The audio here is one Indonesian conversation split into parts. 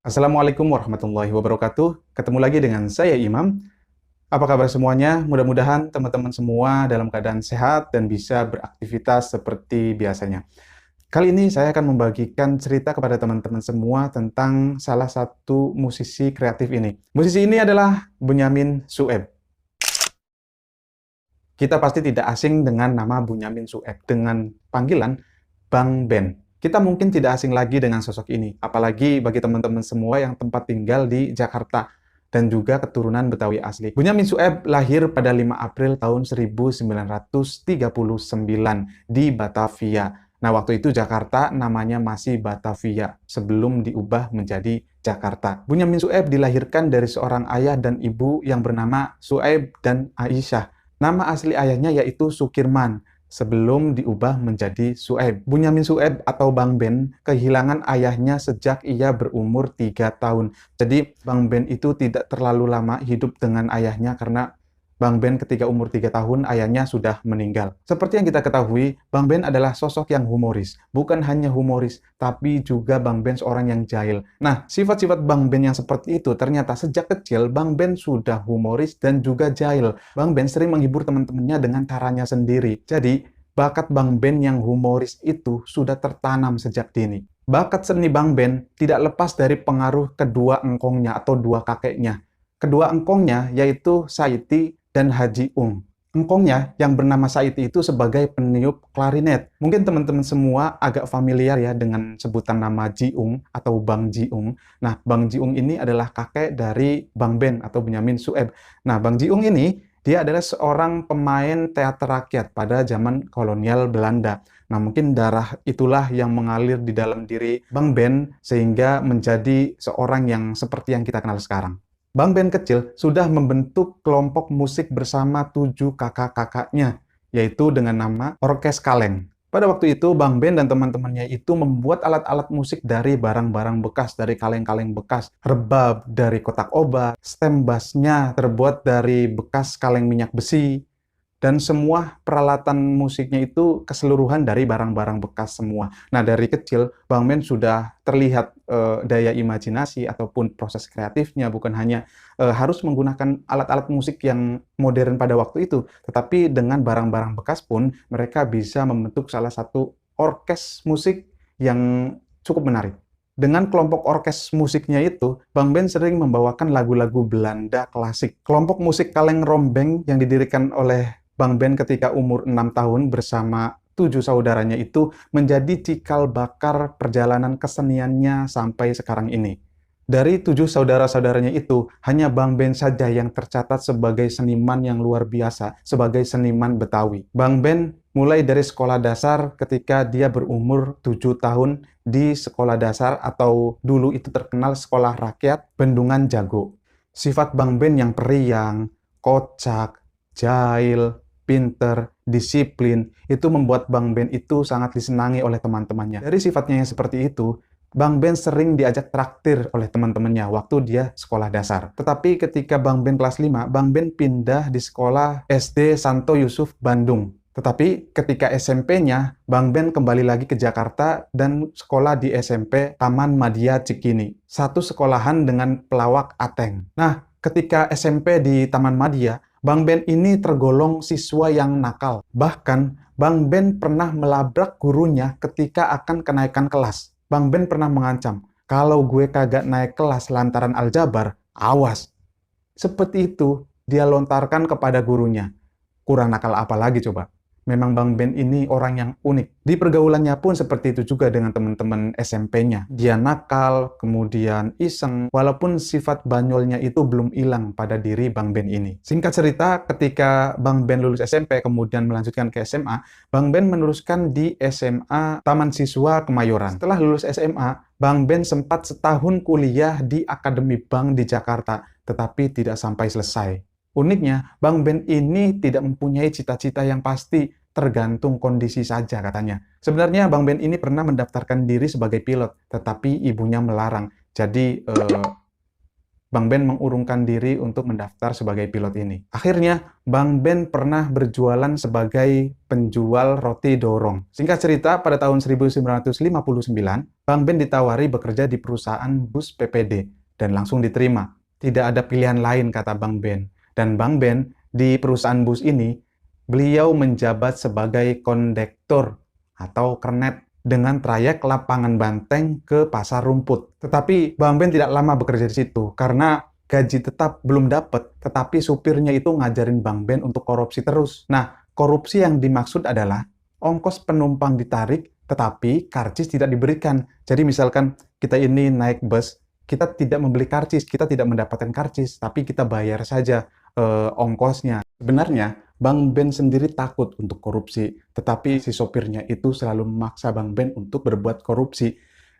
Assalamualaikum warahmatullahi wabarakatuh. Ketemu lagi dengan saya Imam. Apa kabar semuanya? Mudah-mudahan teman-teman semua dalam keadaan sehat dan bisa beraktivitas seperti biasanya. Kali ini saya akan membagikan cerita kepada teman-teman semua tentang salah satu musisi kreatif ini. Musisi ini adalah Benyamin Sueb. Kita pasti tidak asing dengan nama Benyamin Sueb, dengan panggilan Bang Ben. Kita mungkin tidak asing lagi dengan sosok ini, apalagi bagi teman-teman semua yang tempat tinggal di Jakarta dan juga keturunan Betawi asli. Benyamin Sueb lahir pada 5 April tahun 1939 di Batavia. Nah, waktu itu Jakarta namanya masih Batavia sebelum diubah menjadi Jakarta. Benyamin Sueb dilahirkan dari seorang ayah dan ibu yang bernama Sueb dan Aisyah. Nama asli ayahnya yaitu Sukirman, sebelum diubah menjadi Sueb. Benyamin Sueb atau Bang Ben kehilangan ayahnya sejak ia berumur 3 tahun. Jadi Bang Ben itu tidak terlalu lama hidup dengan ayahnya karena Bang Ben ketika umur 3 tahun ayahnya sudah meninggal. Seperti yang kita ketahui, Bang Ben adalah sosok yang humoris. Bukan hanya humoris, tapi juga Bang Ben seorang yang jahil. Nah, sifat-sifat Bang Ben yang seperti itu ternyata sejak kecil Bang Ben sudah humoris dan juga jahil. Bang Ben sering menghibur teman-temannya dengan caranya sendiri. Jadi, bakat Bang Ben yang humoris itu sudah tertanam sejak dini. Bakat seni Bang Ben tidak lepas dari pengaruh kedua engkongnya atau dua kakeknya. Kedua engkongnya yaitu Saiti dan Haji Ung. Engkongnya yang bernama Saiti itu sebagai peniup klarinet. Mungkin teman-teman semua agak familiar ya dengan sebutan nama Ji Ung atau Bang Ji Ung. Nah, Bang Ji Ung ini adalah kakek dari Bang Ben atau Benyamin Sueb. Nah, Bang Ji Ung ini dia adalah seorang pemain teater rakyat pada zaman kolonial Belanda. Nah, mungkin darah itulah yang mengalir di dalam diri Bang Ben sehingga menjadi seorang yang seperti yang kita kenal sekarang. Bang Ben kecil sudah membentuk kelompok musik bersama 7 kakak-kakaknya, yaitu dengan nama Orkes Kaleng. Pada waktu itu, Bang Ben dan teman-temannya itu membuat alat-alat musik dari barang-barang bekas, dari kaleng-kaleng bekas, rebab dari kotak obat, stem bassnya terbuat dari bekas kaleng minyak besi, dan semua peralatan musiknya itu keseluruhan dari barang-barang bekas semua. Nah, dari kecil, Bang Ben sudah terlihat daya imajinasi ataupun proses kreatifnya, bukan hanya harus menggunakan alat-alat musik yang modern pada waktu itu, tetapi dengan barang-barang bekas pun mereka bisa membentuk salah satu orkes musik yang cukup menarik. Dengan kelompok orkes musiknya itu, Bang Ben sering membawakan lagu-lagu Belanda klasik. Kelompok musik Kaleng Rombeng yang didirikan oleh Bang Ben ketika umur 6 tahun bersama 7 saudaranya itu menjadi cikal bakar perjalanan keseniannya sampai sekarang ini. Dari 7 saudara-saudaranya itu, hanya Bang Ben saja yang tercatat sebagai seniman yang luar biasa, sebagai seniman Betawi. Bang Ben mulai dari sekolah dasar ketika dia berumur 7 tahun di sekolah dasar atau dulu itu terkenal sekolah rakyat Bendungan Jago. Sifat Bang Ben yang periang, kocak, jahil, pinter, disiplin, itu membuat Bang Ben itu sangat disenangi oleh teman-temannya. Dari sifatnya yang seperti itu, Bang Ben sering diajak traktir oleh teman-temannya waktu dia sekolah dasar. Tetapi ketika Bang Ben kelas 5, Bang Ben pindah di sekolah SD Santo Yusuf Bandung. Tetapi ketika SMP-nya, Bang Ben kembali lagi ke Jakarta dan sekolah di SMP Taman Madya Cikini. Satu sekolahan dengan pelawak Ateng. Nah, ketika SMP di Taman Madya, Bang Ben ini tergolong siswa yang nakal. Bahkan, Bang Ben pernah melabrak gurunya ketika akan kenaikan kelas. Bang Ben pernah mengancam, kalau gue kagak naik kelas lantaran aljabar, awas. Seperti itu, dia lontarkan kepada gurunya. Kurang nakal apa lagi coba? Memang Bang Ben ini orang yang unik. Di pergaulannya pun seperti itu juga dengan teman-teman SMP-nya. Dia nakal, kemudian iseng, walaupun sifat banyolnya itu belum hilang pada diri Bang Ben ini. Singkat cerita, ketika Bang Ben lulus SMP, kemudian melanjutkan ke SMA, Bang Ben meneruskan di SMA Taman Siswa Kemayoran. Setelah lulus SMA, Bang Ben sempat setahun kuliah di Akademi Bank di Jakarta, tetapi tidak sampai selesai. Uniknya, Bang Ben ini tidak mempunyai cita-cita yang pasti, tergantung kondisi saja katanya. Sebenarnya Bang Ben ini pernah mendaftarkan diri sebagai pilot, tetapi ibunya melarang. Jadi Bang Ben mengurungkan diri untuk mendaftar sebagai pilot ini. Akhirnya, Bang Ben pernah berjualan sebagai penjual roti dorong. Singkat cerita, pada tahun 1959, Bang Ben ditawari bekerja di perusahaan bus PPD dan langsung diterima. Tidak ada pilihan lain, kata Bang Ben. Dan Bang Ben di perusahaan bus ini, beliau menjabat sebagai kondektur atau kernet dengan trayek lapangan Banteng ke Pasar Rumput. Tetapi Bang Ben tidak lama bekerja di situ karena gaji tetap belum dapat, tetapi supirnya itu ngajarin Bang Ben untuk korupsi terus. Nah, korupsi yang dimaksud adalah ongkos penumpang ditarik, tetapi karcis tidak diberikan. Jadi misalkan kita ini naik bus, kita tidak membeli karcis, kita tidak mendapatkan karcis, tapi kita bayar saja ongkosnya. Sebenarnya, Bang Ben sendiri takut untuk korupsi, tetapi si sopirnya itu selalu memaksa Bang Ben untuk berbuat korupsi.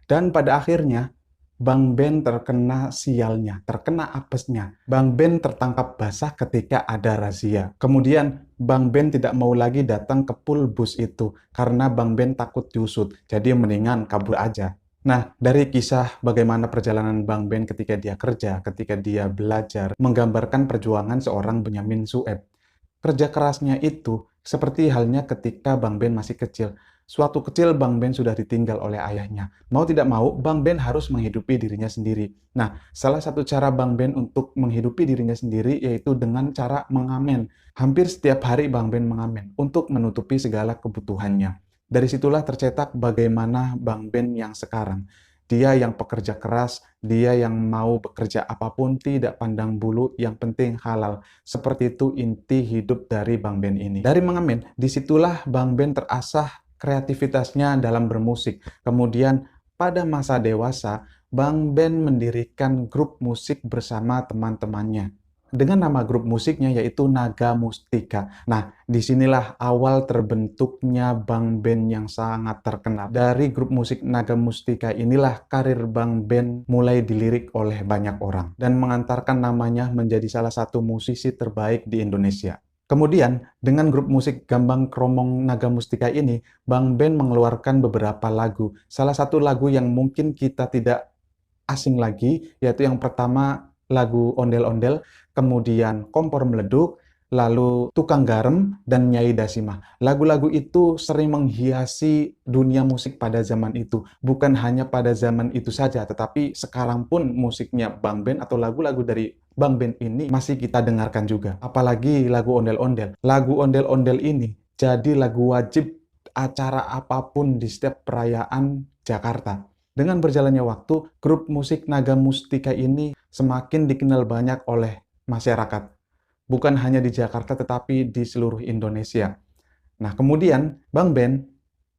Dan pada akhirnya, Bang Ben terkena sialnya, terkena apesnya. Bang Ben tertangkap basah ketika ada razia. Kemudian, Bang Ben tidak mau lagi datang ke pool bus itu, karena Bang Ben takut diusut. Jadi mendingan kabur aja. Nah, dari kisah bagaimana perjalanan Bang Ben ketika dia kerja, ketika dia belajar, menggambarkan perjuangan seorang Benyamin Sueb. Kerja kerasnya itu seperti halnya ketika Bang Ben masih kecil. Suatu kecil Bang Ben sudah ditinggal oleh ayahnya. Mau tidak mau, Bang Ben harus menghidupi dirinya sendiri. Nah, salah satu cara Bang Ben untuk menghidupi dirinya sendiri yaitu dengan cara mengamen. Hampir setiap hari Bang Ben mengamen untuk menutupi segala kebutuhannya. Dari situlah tercetak bagaimana Bang Ben yang sekarang. Dia yang pekerja keras, dia yang mau bekerja apapun, tidak pandang bulu, yang penting halal. Seperti itu inti hidup dari Bang Ben ini. Dari mengamen, disitulah Bang Ben terasah kreativitasnya dalam bermusik. Kemudian pada masa dewasa, Bang Ben mendirikan grup musik bersama teman-temannya dengan nama grup musiknya yaitu Naga Mustika. Nah, disinilah awal terbentuknya Bang Ben yang sangat terkenal. Dari grup musik Naga Mustika inilah karir Bang Ben mulai dilirik oleh banyak orang dan mengantarkan namanya menjadi salah satu musisi terbaik di Indonesia. Kemudian, dengan grup musik Gambang Kromong Naga Mustika ini, Bang Ben mengeluarkan beberapa lagu. Salah satu lagu yang mungkin kita tidak asing lagi, yaitu yang pertama lagu Ondel-Ondel, kemudian Kompor Meleduk, lalu Tukang Garam, dan Nyai Dasimah. Lagu-lagu itu sering menghiasi dunia musik pada zaman itu. Bukan hanya pada zaman itu saja, tetapi sekarang pun musiknya Bang Ben atau lagu-lagu dari Bang Ben ini masih kita dengarkan juga. Apalagi lagu Ondel-Ondel. Lagu Ondel-Ondel ini jadi lagu wajib acara apapun di setiap perayaan Jakarta. Dengan berjalannya waktu, grup musik Naga Mustika ini semakin dikenal banyak oleh masyarakat. Bukan hanya di Jakarta, tetapi di seluruh Indonesia. Nah, kemudian Bang Ben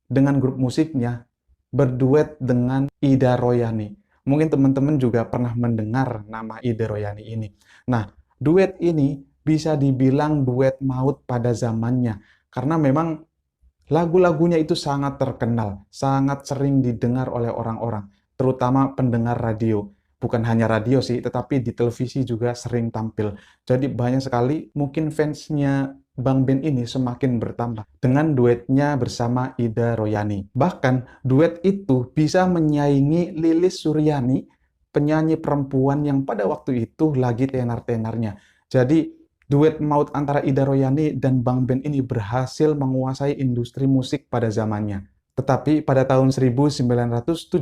dengan grup musiknya berduet dengan Ida Royani. Mungkin teman-teman juga pernah mendengar nama Ida Royani ini. Nah, duet ini bisa dibilang duet maut pada zamannya. Karena memang lagu-lagunya itu sangat terkenal, sangat sering didengar oleh orang-orang, terutama pendengar radio. Bukan hanya radio sih, tetapi di televisi juga sering tampil. Jadi banyak sekali mungkin fansnya Bang Ben ini semakin bertambah dengan duetnya bersama Ida Royani. Bahkan duet itu bisa menyaingi Lilis Suryani, penyanyi perempuan yang pada waktu itu lagi tenar-tenarnya. Jadi duet maut antara Ida Royani dan Bang Ben ini berhasil menguasai industri musik pada zamannya. Tetapi pada tahun 1972,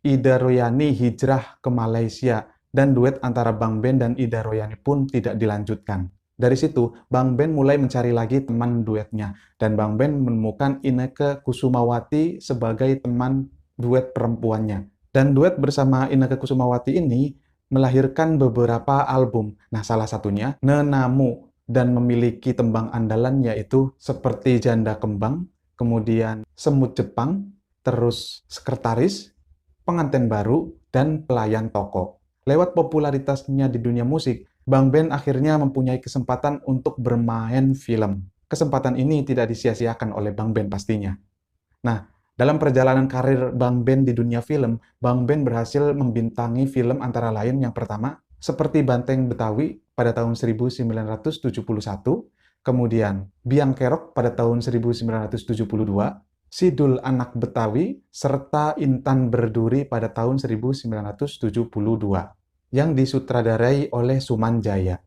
Ida Royani hijrah ke Malaysia dan duet antara Bang Ben dan Ida Royani pun tidak dilanjutkan. Dari situ, Bang Ben mulai mencari lagi teman duetnya dan Bang Ben menemukan Inneke Kusumawati sebagai teman duet perempuannya. Dan duet bersama Inneke Kusumawati ini melahirkan beberapa album. Nah, salah satunya Nenamu dan memiliki tembang andalan yaitu seperti Janda Kembang, kemudian Semut Jepang, terus Sekretaris, Pengantin Baru, dan Pelayan Toko. Lewat popularitasnya di dunia musik, Bang Ben akhirnya mempunyai kesempatan untuk bermain film. Kesempatan ini tidak disia-siakan oleh Bang Ben pastinya. Nah, dalam perjalanan karir Bang Ben di dunia film, Bang Ben berhasil membintangi film antara lain yang pertama, seperti Banteng Betawi pada tahun 1971, kemudian Biang Kerok pada tahun 1972, Sidul Anak Betawi, serta Intan Berduri pada tahun 1972. yang disutradarai oleh Sumanjaya.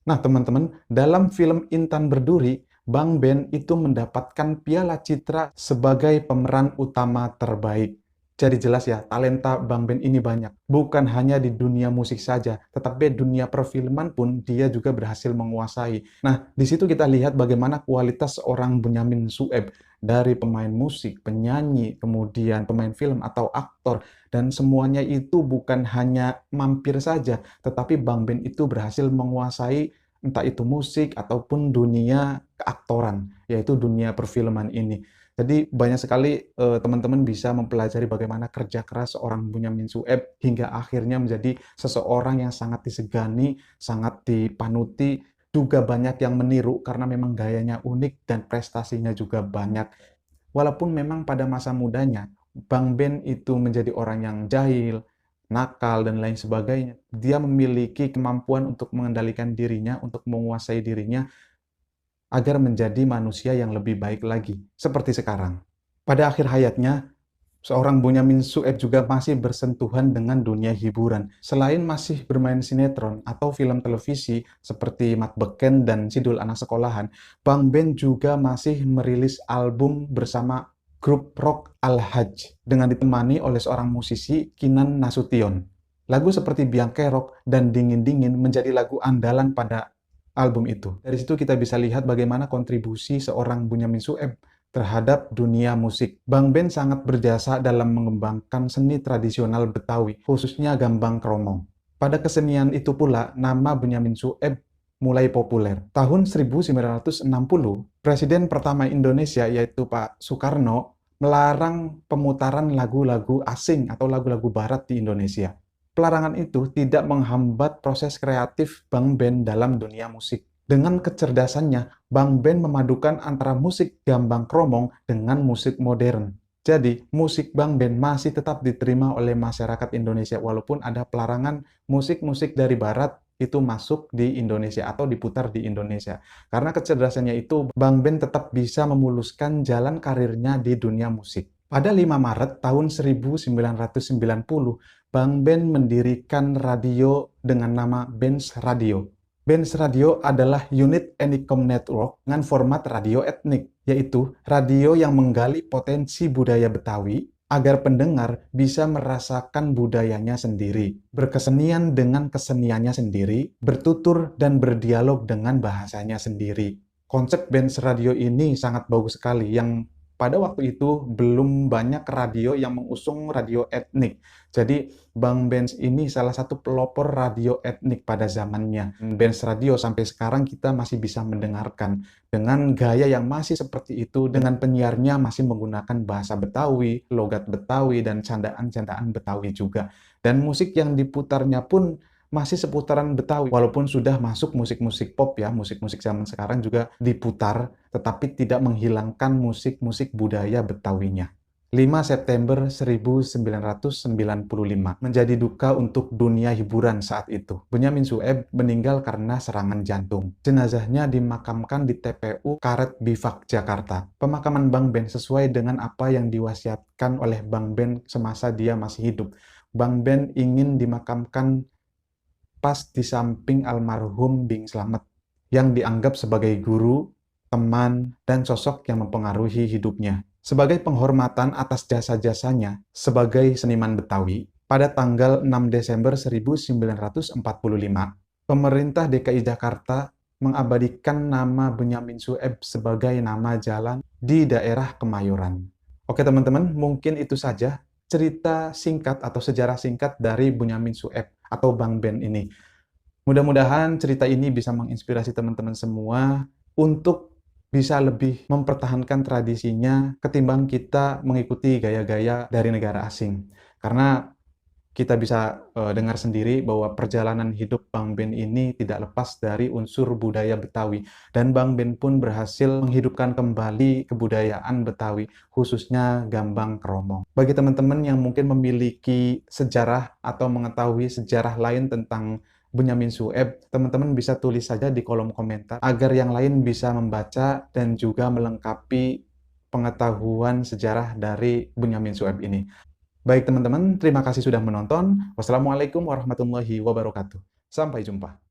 Nah, teman-teman, dalam film Intan Berduri, Bang Ben itu mendapatkan Piala Citra sebagai pemeran utama terbaik. Jadi jelas ya, talenta Bang Ben ini banyak. Bukan hanya di dunia musik saja, tetapi dunia perfilman pun dia juga berhasil menguasai. Nah, di situ kita lihat bagaimana kualitas seorang Benyamin Sueb dari pemain musik, penyanyi, kemudian pemain film atau aktor, dan semuanya itu bukan hanya mampir saja, tetapi Bang Ben itu berhasil menguasai entah itu musik ataupun dunia keaktoran, yaitu dunia perfilman ini. Jadi banyak sekali teman-teman bisa mempelajari bagaimana kerja keras seorang Benyamin Sueb hingga akhirnya menjadi seseorang yang sangat disegani, sangat dipanuti, juga banyak yang meniru karena memang gayanya unik dan prestasinya juga banyak. Walaupun memang pada masa mudanya Bang Ben itu menjadi orang yang jahil, nakal, dan lain sebagainya, dia memiliki kemampuan untuk mengendalikan dirinya, untuk menguasai dirinya, agar menjadi manusia yang lebih baik lagi, seperti sekarang. Pada akhir hayatnya, seorang Benyamin Sueb juga masih bersentuhan dengan dunia hiburan. Selain masih bermain sinetron atau film televisi seperti Mat Beken dan Sidul Anak Sekolahan, Bang Ben juga masih merilis album bersama grup rock Al-Hajj dengan ditemani oleh seorang musisi Kinan Nasution. Lagu seperti Biang Kerok dan Dingin Dingin menjadi lagu andalan pada album itu. Dari situ kita bisa lihat bagaimana kontribusi seorang Benyamin Sueb terhadap dunia musik. Bang Ben sangat berjasa dalam mengembangkan seni tradisional Betawi, khususnya gambang kromong. Pada kesenian itu pula, nama Benyamin Sueb mulai populer. Tahun 1960, Presiden pertama Indonesia yaitu Pak Soekarno melarang pemutaran lagu-lagu asing atau lagu-lagu barat di Indonesia. Pelarangan itu tidak menghambat proses kreatif Bang Ben dalam dunia musik. Dengan kecerdasannya, Bang Ben memadukan antara musik gambang kromong dengan musik modern. Jadi, musik Bang Ben masih tetap diterima oleh masyarakat Indonesia walaupun ada pelarangan musik-musik dari barat itu masuk di Indonesia atau diputar di Indonesia. Karena kecerdasannya itu, Bang Ben tetap bisa memuluskan jalan karirnya di dunia musik. Pada 5 Maret tahun 1990, Bang Ben mendirikan radio dengan nama Benz Radio. Benz Radio adalah unit Enicom Network dengan format radio etnik, yaitu radio yang menggali potensi budaya Betawi agar pendengar bisa merasakan budayanya sendiri, berkesenian dengan keseniannya sendiri, bertutur dan berdialog dengan bahasanya sendiri. Konsep Benz Radio ini sangat bagus sekali, yang pada waktu itu belum banyak radio yang mengusung radio etnik. Jadi Bang Benz ini salah satu pelopor radio etnik pada zamannya. Benz Radio sampai sekarang kita masih bisa mendengarkan dengan gaya yang masih seperti itu, dengan penyiarnya masih menggunakan bahasa Betawi, logat Betawi, dan candaan-candaan Betawi juga. Dan musik yang diputarnya pun masih seputaran Betawi, walaupun sudah masuk musik-musik pop ya, musik-musik zaman sekarang juga diputar, tetapi tidak menghilangkan musik-musik budaya Betawinya. 5 September 1995 menjadi duka untuk dunia hiburan saat itu. Benyamin Sueb meninggal karena serangan jantung. Jenazahnya dimakamkan di TPU Karet Bifak, Jakarta. Pemakaman Bang Ben sesuai dengan apa yang diwasiatkan oleh Bang Ben semasa dia masih hidup. Bang Ben ingin dimakamkan pas di samping almarhum Bing Slamet, yang dianggap sebagai guru, teman, dan sosok yang mempengaruhi hidupnya. Sebagai penghormatan atas jasa-jasanya sebagai seniman Betawi, pada tanggal 6 Desember 1945, pemerintah DKI Jakarta mengabadikan nama Benyamin Sueb sebagai nama jalan di daerah Kemayoran. Oke teman-teman, mungkin itu saja cerita singkat atau sejarah singkat dari Benyamin Sueb atau Bang Ben ini. Mudah-mudahan cerita ini bisa menginspirasi teman-teman semua untuk bisa lebih mempertahankan tradisinya ketimbang kita mengikuti gaya-gaya dari negara asing. Karena kita bisa dengar sendiri bahwa perjalanan hidup Bang Ben ini tidak lepas dari unsur budaya Betawi. Dan Bang Ben pun berhasil menghidupkan kembali kebudayaan Betawi, khususnya gambang kromong. Bagi teman-teman yang mungkin memiliki sejarah atau mengetahui sejarah lain tentang Benyamin Sueb, teman-teman bisa tulis saja di kolom komentar agar yang lain bisa membaca dan juga melengkapi pengetahuan sejarah dari Benyamin Sueb ini. Baik teman-teman, terima kasih sudah menonton. Wassalamualaikum warahmatullahi wabarakatuh. Sampai jumpa.